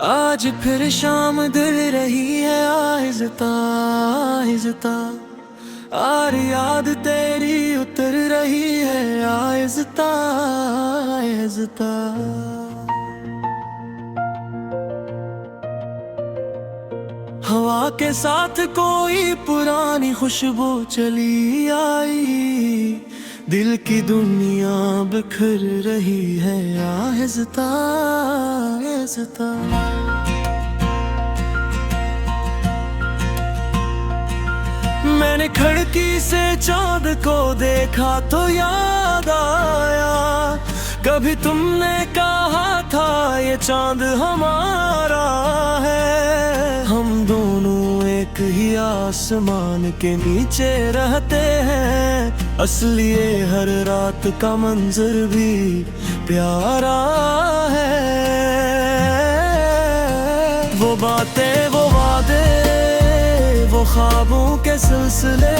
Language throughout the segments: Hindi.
आज फिर शाम दिल रही है आहिस्ता आहिस्ता, और याद तेरी उतर रही है आहिस्ता आहिस्ता। हवा के साथ कोई पुरानी खुशबू चली आई, दिल की दुनिया बिखर रही है आहिस्ता आहिस्ता। मैंने खिड़की से चांद को देखा तो याद आया, कभी तुमने कहा था ये चांद हमारा है। हम दोनों एक ही आसमान के नीचे रहते हैं, असली ये हर रात का मंजर भी प्यारा है। वो बातें वो वादे वो ख्वाबों के सिलसिले,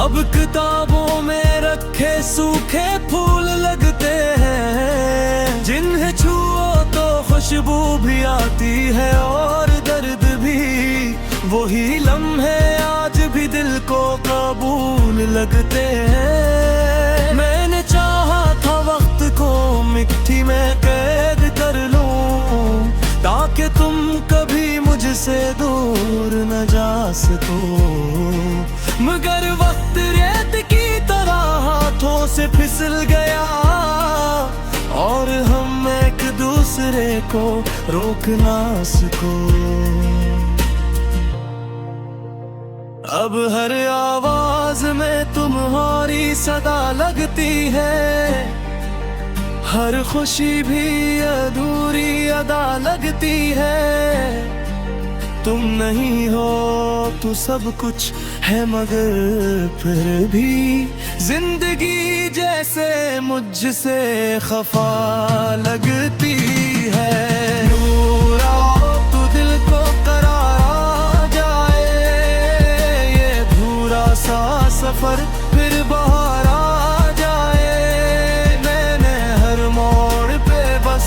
अब किताबों में रखे सूखे फूल लगते हैं, जिन्हें छुओ तो खुशबू भी आती है और दर्द भी। वही लम्हे आज भी दिल को कबूल लगते हैं। मैंने चाहा था वक्त को मिट्टी में कैद कर लूं, ताकि तुम कभी मुझसे दूर न जा सको, मगर वक्त रेत की तरह हाथों से फिसल गया, और हम एक दूसरे को रोक ना सको। अब हर आवाज में तुम्हारी सदा लगती है, हर खुशी भी अधूरी अदा लगती है। तुम नहीं हो तो सब कुछ है, मगर फिर भी जिंदगी जैसे मुझसे खफा लगती है। दूर आओ तो दिल को करार आ जाए, ये अधूरा सा सफर फिर बाहर आ जाए। मैंने हर मोड़ पे बस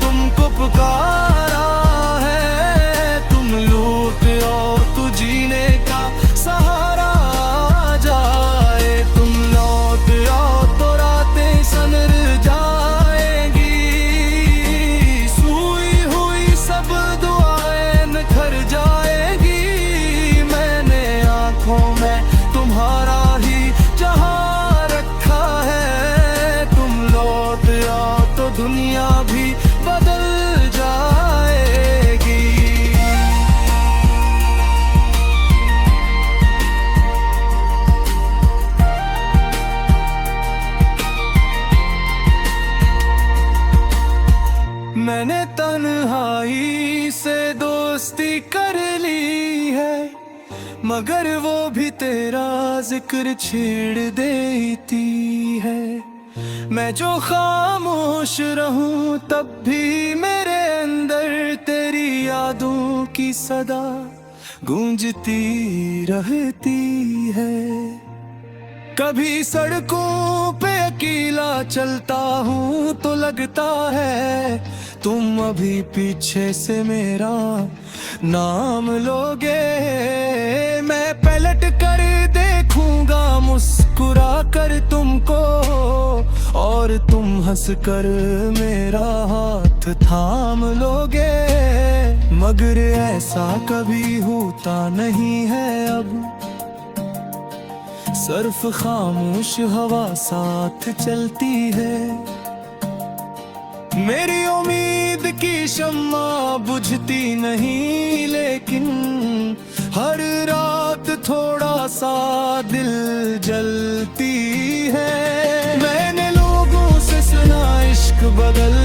तुमको पुकारा है, तुम लूट आओ तो जीने का सहारा आ जाए। तुम लौट आओ तो रातें सनर जाएंगी, सूई हुई सब दुआएं निखर जाएगी। मैंने आंखों में तुम्हारा ही जहां रखा है, तुम लौट आओ तो दुनिया भी बदल जाएगी। मैंने तन्हाई से दोस्ती कर ली है, मगर वो भी तेरा जिक्र छेड़ देती है। मैं जो खामोश रहूं तब भी मेरे अंदर तेरी यादों की सदा गूंजती रहती है। कभी सड़कों पे अकेला चलता हूँ तो लगता है तुम अभी पीछे से मेरा नाम लोगे। मैं पलट कर देखूंगा मुस्कुरा कर तुमको, और तुम हंस कर मेरा हाथ थाम लोगे। मगर ऐसा कभी होता नहीं है अब, सिर्फ खामोश हवा साथ चलती है। मेरी उम्मीद की शम्मा बुझती नहीं, लेकिन हर रात थोड़ा सा दिल जलती है। मैंने लोगों से सुना इश्क बदल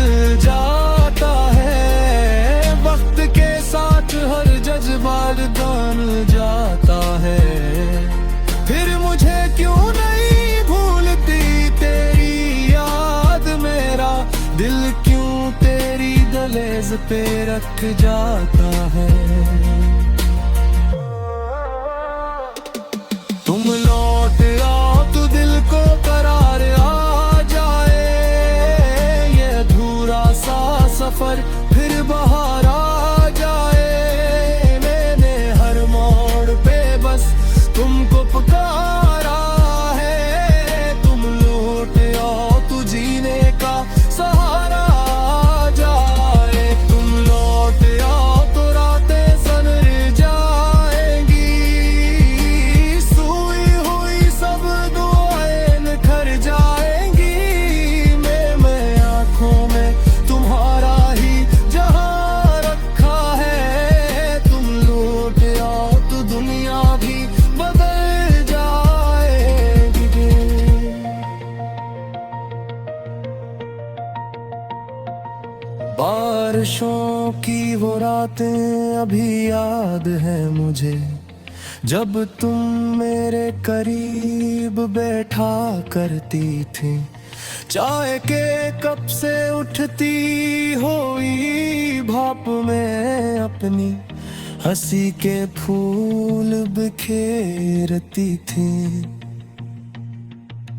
जाता है, वक्त के साथ हर जज्बा बदल जाता है। फिर मुझे क्यों नहीं भूलती तेरी याद, मेरा पे रख जाता है। तुम लौट आओ तो दिल को करार आ जाए, ये अधूरा सा सफर फिर बाहर आ जाए। मैंने हर मोड़ पे बस तुमको पुकारा है, तुम लौट आओ तो जीने का सहारा आ जाए। तुम लौट आओ तो रातें सनर जाएंगी, सोई हुई सब दुआएं निखर जाएंगी। मैं आंखों में तुम्हारा ही जहां रखा है, तुम लौट आओ तो दुनिया भी बदल जाएगी। बारिशों की वो रातें अभी याद है मुझे, जब तुम मेरे करीब बैठा करती थी। चाय के कप से उठती हुई भाप में अपनी हंसी के फूल बिखेरती थी।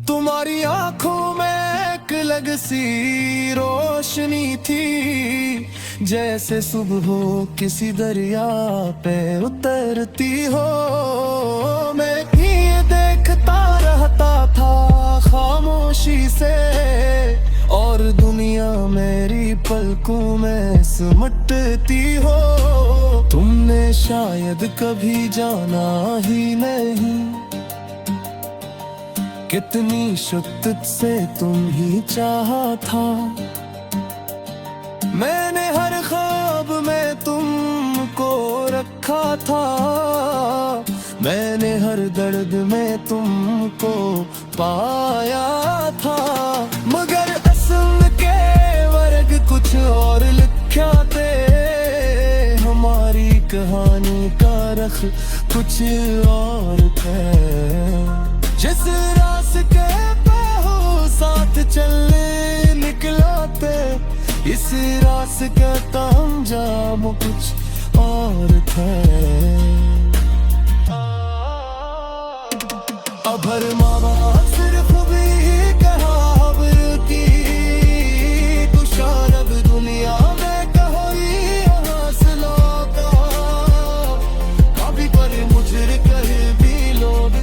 तुम्हारी आंखों में एक अलग सी रोशनी थी, जैसे सुबह किसी दरिया पे उतरती हो। मैं ये देखता रहता था खामोशी से, और दुनिया मेरी पलकों में सिमटती हो। तुमने शायद कभी जाना ही नहीं, कितनी शिद्दत से तुम ही चाहा था। मैंने हर ख्वाब में तुमको रखा था, मैंने हर दर्द में तुमको पाया था। मगर असल के वर्ग कुछ और लिखा थे, हमारी कहानी का रख कुछ और थे। जिस रास्ते पे हो साथ चलने निकलाते, इस रास्ते का अंजाम कुछ और था। अब हर माँ सिर्फ भी कहावत की, तू शारब दुनिया में कहोई हौसलों का, कभी पर मुझे कहे भी लोग।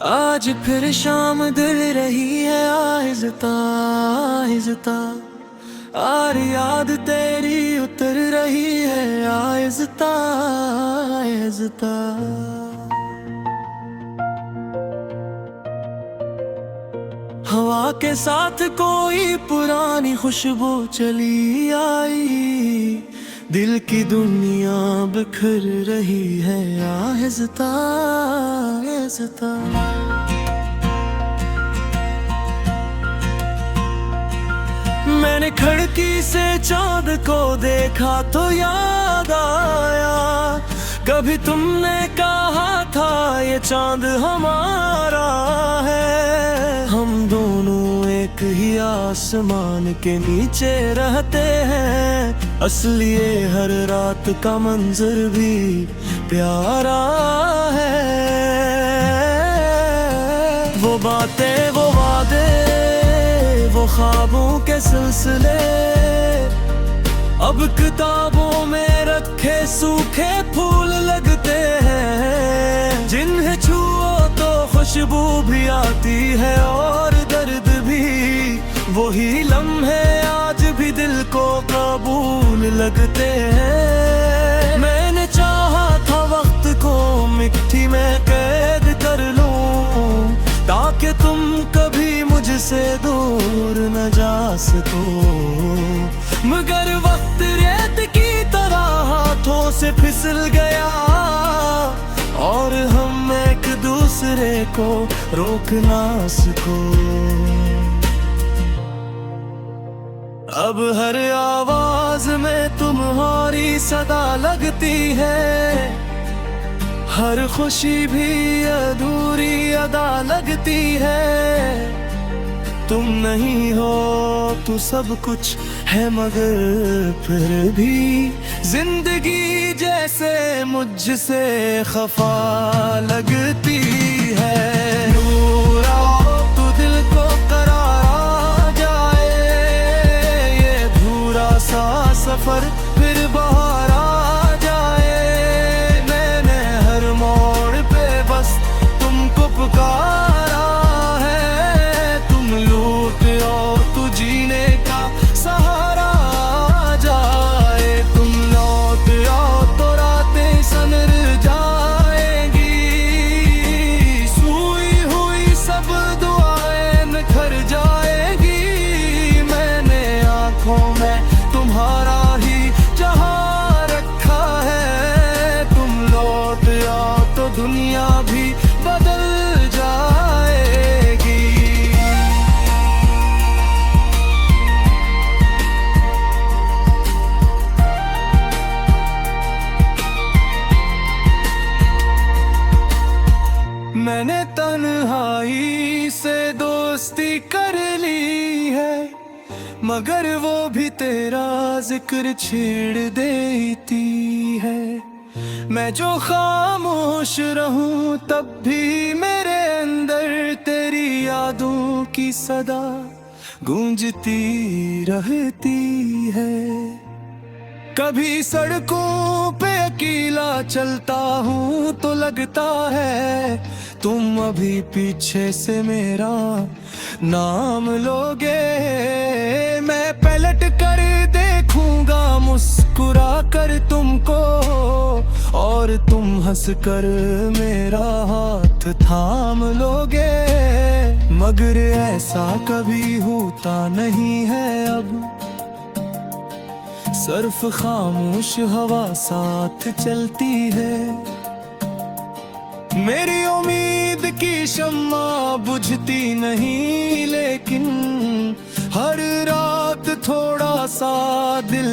आज फिर शाम दिल रही है आहिस्ता आहिस्ता, और याद तेरी उतर रही है आहिस्ता आहिस्ता। हवा के साथ कोई पुरानी खुशबू चली आई, दिल की दुनिया बिखर रही है आहिस्ता आहिस्ता। मैंने खिड़की से चांद को देखा तो याद आया, कभी तुमने कहा था ये चांद हमारा है। हम दोनों एक ही आसमान के नीचे रहते हैं, असली ये हर रात का मंजर भी प्यारा है। वो बातें वो वादे वो ख्वाबों के सिलसिले, अब किताबों में रखे सूखे फूल लगते हैं, जिन्हें छुओ तो खुशबू भी आती है और दर्द भी। वही लम्हे आज भी दिल को कबूल लगते हैं। मैंने चाहा था वक्त को मिट्टी में कैद कर लूं, ताकि तुम कभी मुझसे दूर न जा सको। मगर वक्त रेत की तरह हाथों से फिसल गया, और हम एक दूसरे दूसरे को रोक ना सको। अब हर आवाज में तुम्हारी सदा लगती है, हर खुशी भी अधूरी अदा लगती है। तुम नहीं हो तो सब कुछ है, मगर फिर भी जिंदगी जैसे मुझसे खफा लगती है। नूर आओ तो दिल को करार आ जाए, ये अधूरा सा सफर फिर बाहर आ जाए। मैंने हर मोड़ पे बस तुमको पुकारा है, तुम लूट आओ तो जीने का सहारा आ जाए। तुम लौट आओ तो रातें सनर जाएंगी, सूई हुई सब दुआएं निखर जाएगी। मैंने आंखों में तुम्हारा ही जहां रखा है, तुम लौट आओ तो दुनिया भी बदल जाएगी। मैंने तन्हाई से दोस्ती कर ली है, मगर वो भी तेरा जिक्र छेड़ देती है। मैं जो खामोश रहूं तब भी मेरे अंदर तेरी यादों की सदा गूंजती रहती है। कभी सड़कों पे अकेला चलता हूँ तो लगता है तुम अभी पीछे से मेरा नाम लोगे। मैं पलट कर देखूंगा मुस्कुरा कर तुमको, और तुम हंस कर मेरा हाथ थाम लोगे। मगर ऐसा कभी होता नहीं है अब, सिर्फ खामोश हवा साथ चलती है। मेरी उम्मीद की शम्मा बुझती नहीं, लेकिन हर रात थोड़ा सा दिल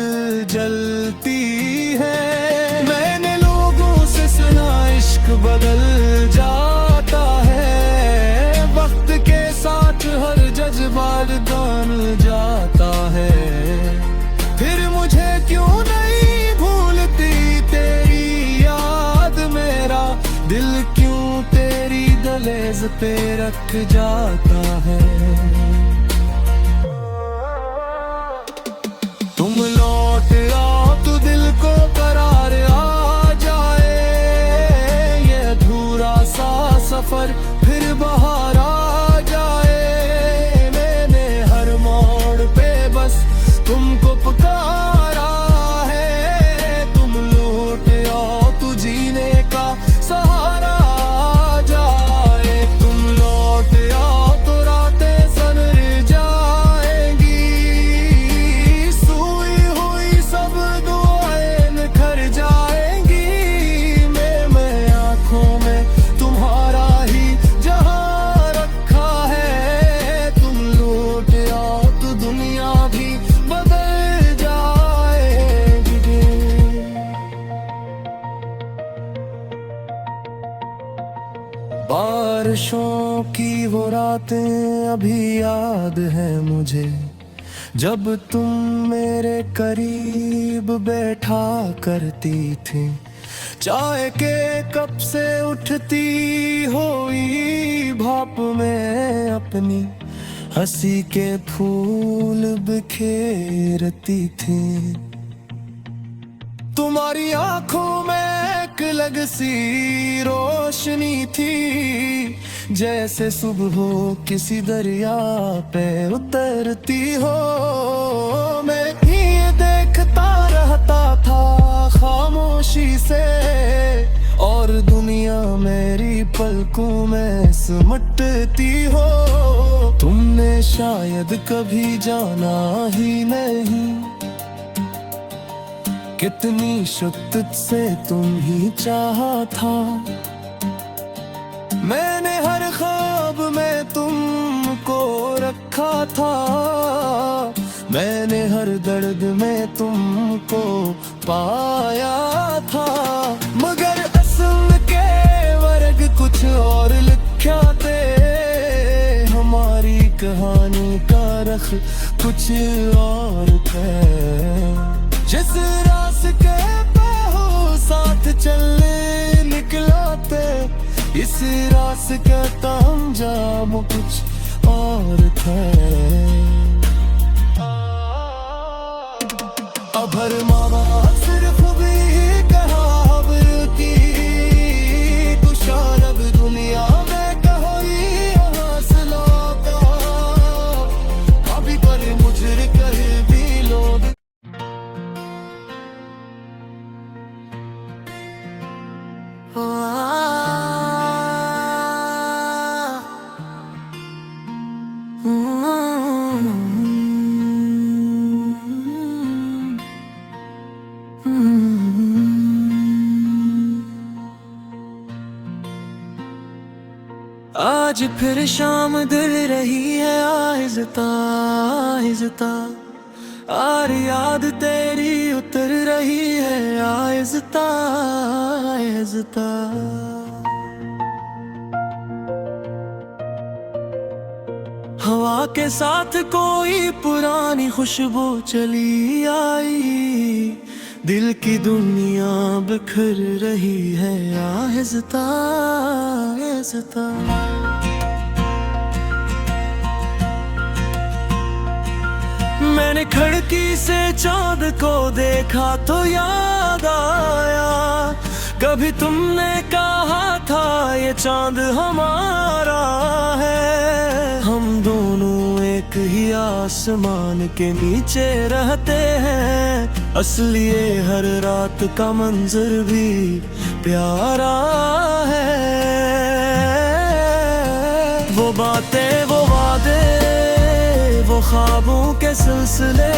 जलती है। मैंने लोगों से सुना इश्क बदल जाता है, वक्त के साथ हर जज्बा बदल जाता है। फिर मुझे क्यों नहीं भूलती तेरी याद, मेरा दिल क्यों तेरी दहलीज पे रख जाता है। तुम लौट आओ तो दिल को करार आ जाए, ये अधूरा सा सफर फिर बाहर आ जाए। मैंने हर मोड़ पे बस तुमको पुकारा है, तुम लौट आओ तो जीने का सहारा आ जाए। तुम लौट आओ तो रातें सनर जाएंगी, सूई हुई सब दुआएं निखर जाएंगी। मैं आंखों में तुम्हारा ही जहां रखा है, तुम लौट आओ तो दुनिया भी बदल जाएगी। बारिशों की वो रातें अभी याद है मुझे, जब तुम मेरे करीब बैठा करती थी। चाय के कप से उठती हुई भाप में अपनी हंसी के फूल बिखेरती थी। तुम्हारी आंखों में एक अलग सी रोशनी थी, जैसे सुबह किसी दरिया पे उतरती हो। मैं ही देखता रहता था खामोशी से, और दुनिया मेरी पलकों में सिमटती हो। तुमने शायद कभी जाना ही नहीं, कितनी शिद्दत से तुम ही चाहा था। मैंने हर ख्वाब में तुमको रखा था, मैंने हर दर्द में तुमको पाया था। मगर असल के वर्ग कुछ और लिखा थे, हमारी कहानी का रख कुछ और थे। जिस रास्ते पे हो साथ चलने निकलाते, इस रास्ते का अंजाम कुछ और थे। अब हर मामा सिर्फ भी कहावत की, तुषार अब दुनिया में कहोई हौसला का। अभी पर मुझे कहे भी लोग आज फिर शाम दिल रही है आहिस्ता आहिस्ता, और याद तेरी उतर रही है आहिस्ता आहिस्ता। हवा के साथ कोई पुरानी खुशबू चली आई, दिल की दुनिया बिखर रही है आहिस्ता आहिस्ता। मैंने खिड़की से चांद को देखा तो याद आया, कभी तुमने कहा था ये चांद हमारा है। हम दोनों एक ही आसमान के नीचे रहते हैं, असली ये हर रात का मंजर भी प्यारा है। वो बातें वो वादे वो ख्वाबों के सिलसिले,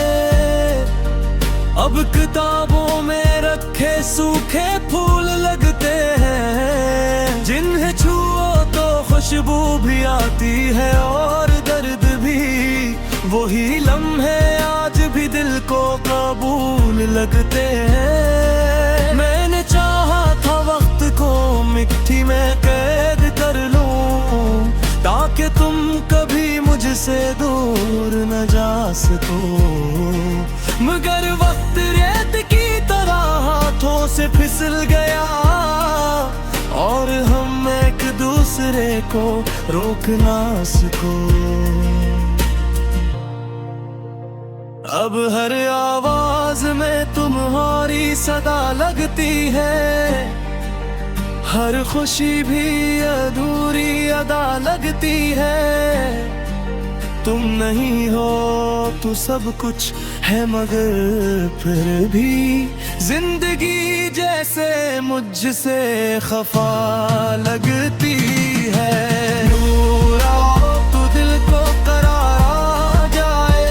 अब किताबों में रखे सूखे फूल लगते हैं। जिन्हें छुओ तो खुशबू भी आती है और दर्द भी, वही लम्हे आज भी दिल को कबूल लगते हैं। मैंने चाहा था वक्त को मिट्टी में कैद कर लूं, ताकि तुम कभी मुझसे दूर न जा सको। मगर वक्त रेत की तरह हाथों से फिसल गया, और हम एक दूसरे को रोक ना सको। अब हर आवाज में तुम्हारी सदा लगती है, हर खुशी भी अधूरी अदा लगती है। तुम नहीं हो तो सब कुछ है, मगर फिर भी जिंदगी जैसे मुझसे खफा लगती है। दूर आओ तो दिल को करार आ जाए,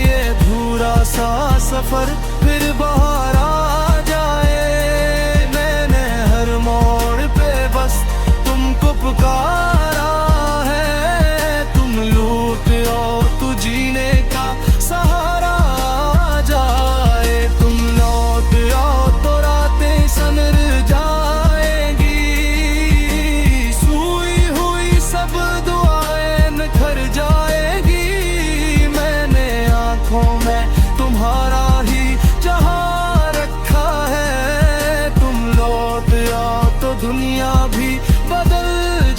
ये अधूरा सा सफर फिर बाहर आ जाए। मैंने हर मोड़ पे बस तुमको पुकारा है, तुम लूट आओ तो जीने का सहारा आ जाए। तुम लौट आओ तो रातें सनर जाएंगी, सूई हुई सब दुआएं निखर जाएगी। मैंने आंखों में तुम्हारा ही जहां रखा है, तुम लौट आओ तो दुनिया भी बदल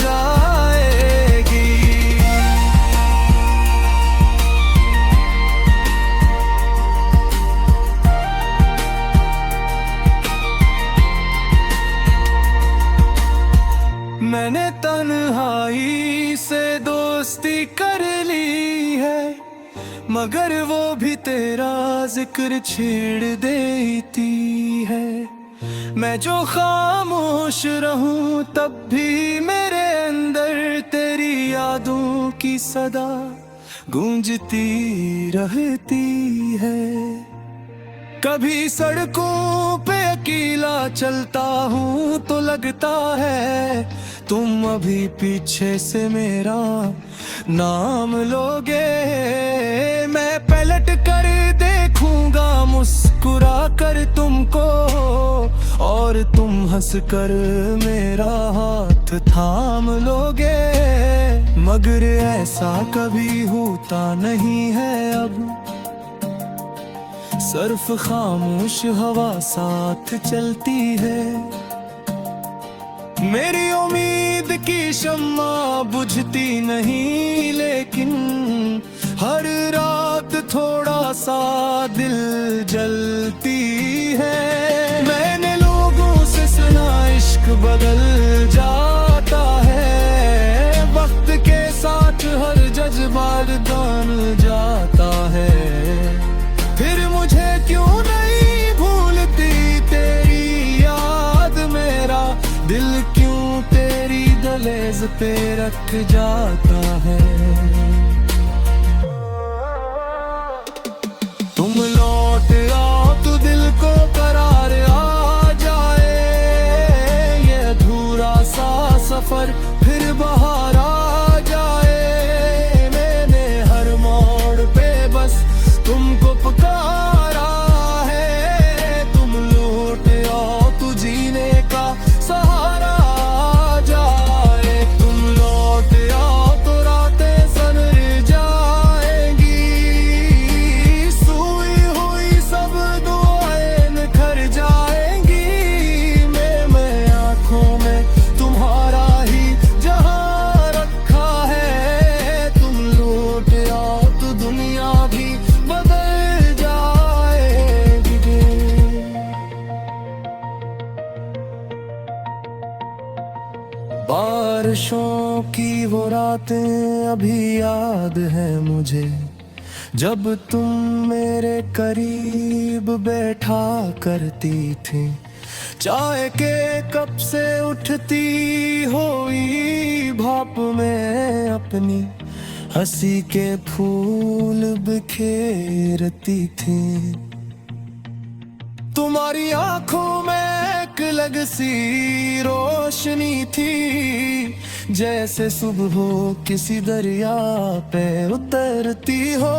जाएगी। मैंने तन्हाई से दोस्ती कर ली है, मगर वो भी तेरा जिक्र छेड़ देती है। मैं जो खामोश रहूं तब भी मेरे अंदर तेरी यादों की सदा गूंजती रहती है। कभी सड़कों पे अकेला चलता हूँ तो लगता है तुम अभी पीछे से मेरा नाम लोगे। मैं पलट कर देखूंगा मुस्कुरा कर तुमको, और तुम हंस कर मेरा हाथ थाम लोगे। मगर ऐसा कभी होता नहीं है अब, सिर्फ खामोश हवा साथ चलती है। मेरी उम्मीद की शम्मा बुझती नहीं, लेकिन हर रात थोड़ा सा दिल जलती है। मैंने लोगों से सुना इश्क बदल जाता है, वक्त के साथ हर जज्बा बदल जाता है। फिर मुझे क्यों नहीं भूलती तेरी याद, मेरा दिल क्यों तेरी दहलीज पे रख जाता है। तुम लौट आओ तो दिल को करार आ जाए, ये अधूरा सा सफर फिर बाहर आ जाए। मैंने हर मोड़ पे बस तुमको पुकारा है, तुम लौट आओ तो जीने का सहारा आ जाए। तुम लौट आओ तो रातें सनर जाएंगी, सोई हुई सब दुआएं निखर जाएंगी। मैं आंखों में तुम्हारा ही जहां रखा है, तुम लौट आओ तो दुनिया भी बदल जाएगी। बारिशों की वो रातें अभी याद है मुझे, जब तुम मेरे करीब बैठा करती थी। चाय के कप से उठती हुई भाप में अपनी हंसी के फूल बिखेरती थी। तुम्हारी आंखों में एक अलग सी रोशनी थी, जैसे सुबह किसी दरिया पे उतरती हो।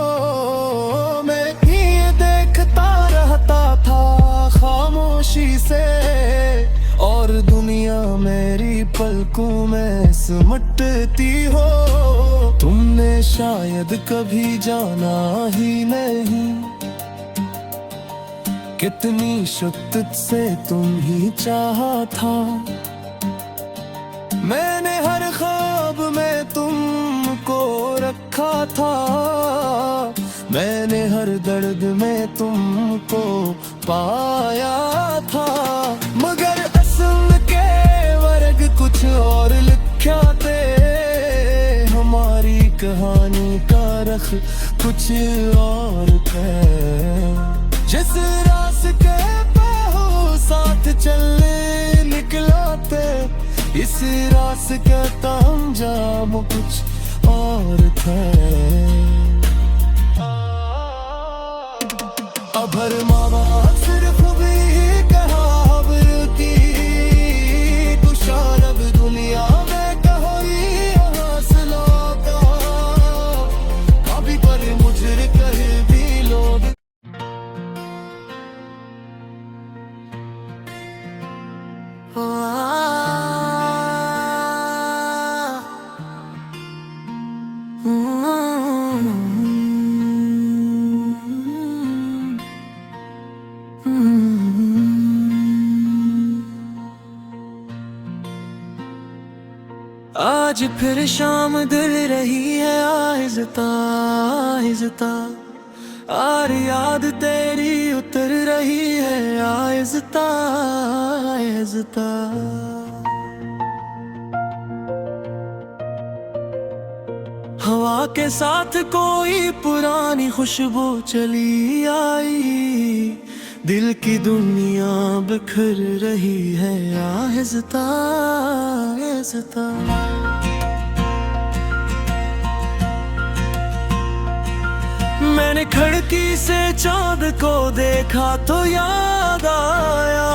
मैं ये देखता रहता था खामोशी से, और दुनिया मेरी पलकों में सिमटती हो। तुमने शायद कभी जाना ही नहीं, कितनी शिद्दत से तुम ही चाहा था। मैंने हर ख्वाब में तुमको रखा था, मैंने हर दर्द में तुमको पाया था। मगर असल के वर्ग कुछ और लिखा थे, हमारी कहानी का रख कुछ और है। जिस रास्ते पे हो साथ चलने निकलाते, इस रास्ते का अंजाम कुछ और था। अब हर मामा सिर्फ भी कहावत की खुशाल अब दुनिया में कहोई हौसलों का, कभी पर मुझे कहे भी लोग। आज फिर शाम दिल रही है आहिस्ता आहिस्ता, और याद तेरी उतर रही है आहिस्ता आहिस्ता। हवा के साथ कोई पुरानी खुशबू चली आई, दिल की दुनिया बिखर रही है आहिस्ता आहिस्ता। मैंने खिड़की से चांद को देखा तो याद आया,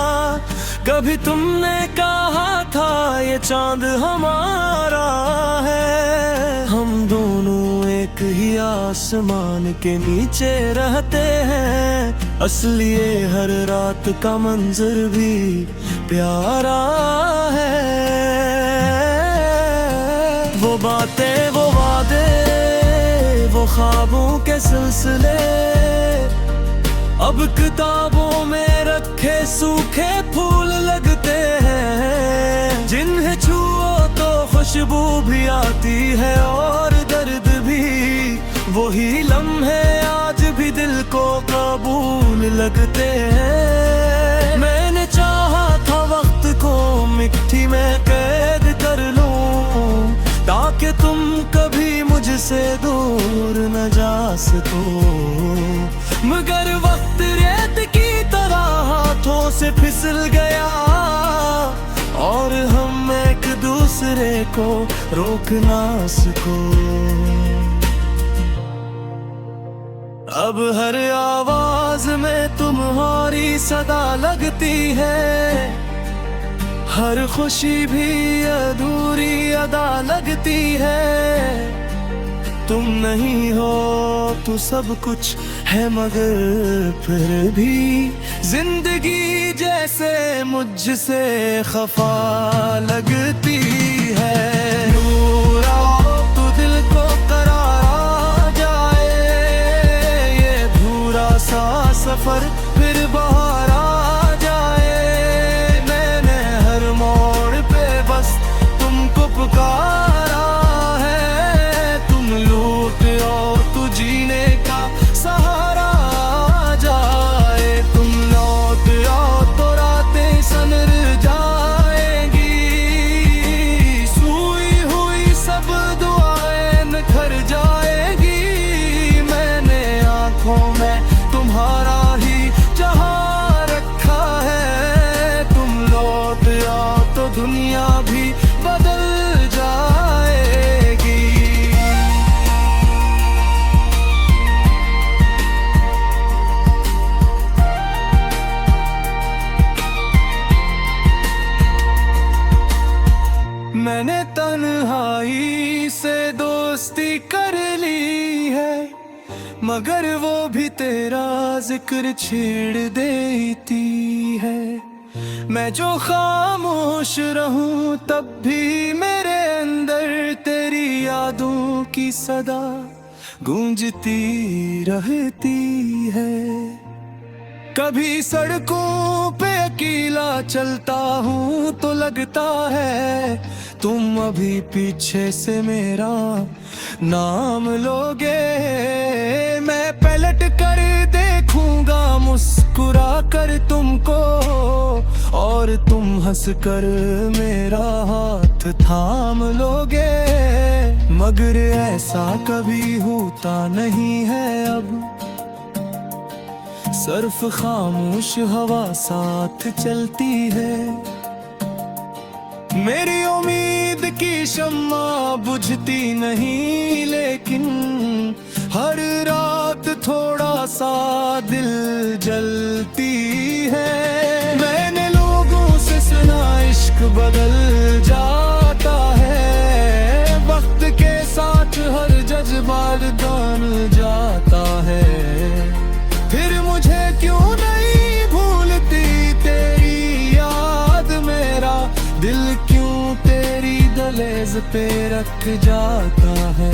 कभी तुमने कहा था ये चांद हमारा है। हम दोनों एक ही आसमान के नीचे रहते हैं, असली ये हर रात का मंजर भी प्यारा है। वो बातें, वो वादे, वो ख्वाबों के सिलसिले अब किताबों में रखे सूखे फूल लगते हैं, जिन्हें छुओ तो खुशबू भी आती है और दर्द भी। वही लम्हे आज भी दिल को कबूल लगते हैं। मैंने चाहा था वक्त को मिट्टी में कैद कर लूं, ताकि तुम कभी मुझसे दूर न जा सको, मगर वक्त रेत की तरह हाथों से फिसल गया और हम एक दूसरे को रोक ना सको। अब हर आवाज में तुम्हारी सदा लगती है, हर खुशी भी अधूरी अदा लगती है। तुम नहीं हो तो सब कुछ है, मगर फिर भी जिंदगी जैसे मुझसे खफा लगती है। दूर आओ तो दिल को करार आ जाए, ये अधूरा सा सफर फिर बाहर आ जाए। मैंने हर मोड़ पे बस तुमको पुकारा है, तुम लूट आओ तो जीने का सहारा आ जाए। तुम लौट आओ तो रातें सनर जाएंगी, सूई हुई सब दुआएं निखर जाएंगी। मैंने आंखों में तुम्हारा ही जहां रखा है, तुम लौट आओ तो दुनिया भी बदल जाएगी। मैंने तन्हाई से दोस्ती कर ली है, मगर वो भी तेरा जिक्र छेड़ देती है। मैं जो खामोश रहूं तब भी मेरे अंदर तेरी यादों की सदा गूंजती रहती है। कभी सड़कों पे अकेला चलता हूँ तो लगता है तुम अभी पीछे से मेरा नाम लोगे। मैं पलट कर देखूंगा मुस्कुरा कर तुमको, और तुम हंस कर मेरा हाथ थाम लोगे। मगर ऐसा कभी होता नहीं है अब, सिर्फ खामोश हवा साथ चलती है। मेरी उम्मीद की शम्मा बुझती नहीं, लेकिन हर रात थोड़ा सा दिल जलती है। मैंने लोगों से सुना इश्क बदल जाता है, वक्त के साथ हर जज्बात बन जाता है। फिर मुझे क्यों नहीं भूलती तेरी याद, मेरा दिल क्यों तेरी दहलीज पे रख जाता है।